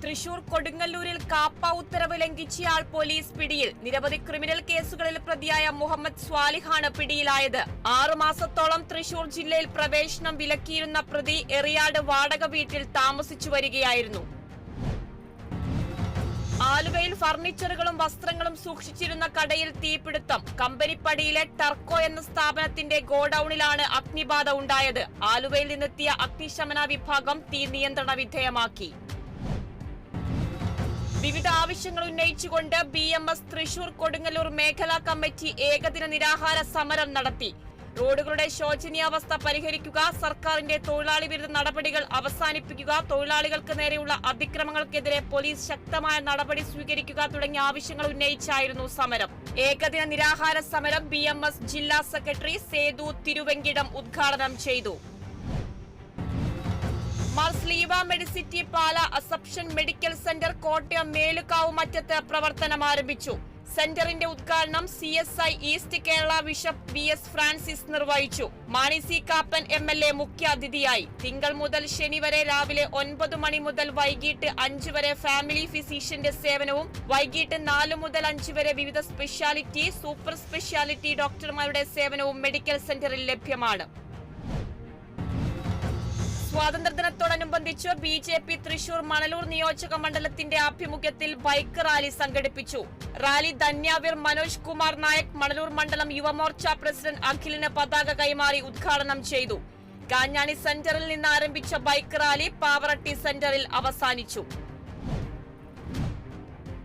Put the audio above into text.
തൃശൂർ കൊടുങ്ങല്ലൂരിൽ കാപ്പ ഉത്തരവ് ലംഘിച്ചയാൾ പോലീസ് പിടിയിൽ. നിരവധി ക്രിമിനൽ കേസുകളിൽ പ്രതിയായ മുഹമ്മദ് സ്വാലിഹാണ് പിടിയിലായത്. 6 മാസത്തോളം തൃശൂർ ജില്ലയിൽ പ്രവേശനം വിലക്കിയിരുന്ന പ്രതി എറിയാട് വാടക വീട്ടിൽ താമസിച്ചു വരികയായിരുന്നു. ആലുവയിൽ ഫർണിച്ചറുകളും വസ്ത്രങ്ങളും സൂക്ഷിച്ചിരുന്ന കടയിൽ തീപിടുത്തം. കമ്പനിപ്പടിയിലെ ടർക്കോ എന്ന സ്ഥാപനത്തിന്റെ ഗോഡൌണിലാണ് അഗ്നിബാധ ഉണ്ടായത്. ആലുവയിൽ നിന്നെത്തിയ അഗ്നിശമന വിഭാഗം തീ നിയന്ത്രണ വിധേയമാക്കി. വിവിധ ആവശ്യങ്ങൾ ഉന്നയിച്ചുകൊണ്ട് BMS തൃശൂർ കൊടുങ്ങല്ലൂർ മേഖലാ കമ്മിറ്റി ഏകദിന നിരാഹാര സമരം നടത്തി. റോഡുകളുടെ ശോചനീയാവസ്ഥ പരിഹരിക്കുക, സർക്കാരിന്റെ തൊഴിലാളി വിരുദ്ധ നടപടികൾ അവസാനിപ്പിക്കുക, തൊഴിലാളികൾക്ക് നേരെയുള്ള അതിക്രമങ്ങൾക്കെതിരെ പോലീസ് ശക്തമായ നടപടി സ്വീകരിക്കുക തുടങ്ങിയ ആവശ്യങ്ങൾ ഉന്നയിച്ചായിരുന്നു സമരം. ഏകദിന നിരാഹാര സമരം BMS ജില്ലാ സെക്രട്ടറി സേതു തിരുവെങ്കിടം ഉദ്ഘാടനം ചെയ്തു. മാർസ്ലീവ മെഡിസിറ്റി പാല Assumption medical centre Kottayam Melukavu മറ്റത്ത് പ്രവർത്തനം ആരംഭിച്ചു. സെന്ററിന്റെ ഉദ്ഘാടനം CSI east Kerala bishop VS Francis നിർവഹിച്ചു. മാണി സി കാപ്പൻ MLA മുഖ്യാതിഥിയായി. തിങ്കൾ മുതൽ ശനി വരെ രാവിലെ 9 മണി മുതൽ വൈകിട്ട് 5 വരെ ഫാമിലി ഫിസിഷ്യന്റെ സേവനവും വൈകിട്ട് 4 മുതൽ 5 വരെ വിവിധ സ്പെഷ്യാലിറ്റി, സൂപ്പർ സ്പെഷ്യാലിറ്റി ഡോക്ടർമാരുടെ സേവനവും മെഡിക്കൽ സെന്ററിൽ ലഭ്യമാണ്. സ്വാതന്ത്ര്യദിനത്തോടനുബന്ധിച്ച് BJP തൃശൂർ മണലൂർ നിയോജക മണ്ഡലത്തിന്റെ ആഭിമുഖ്യത്തിൽ ബൈക്ക് റാലി സംഘടിപ്പിച്ചു. റാലി ധന്യാവീർ മനോജ് കുമാർ നായക് മണലൂർ മണ്ഡലം യുവമോർച്ച പ്രസിഡന്റ് അഖിലിന് പതാക കൈമാറി ഉദ്ഘാടനം ചെയ്തു. കാഞ്ഞാണി സെന്ററിൽ നിന്ന് ആരംഭിച്ച ബൈക്ക് റാലി പാവറട്ടി സെന്ററിൽ അവസാനിച്ചു.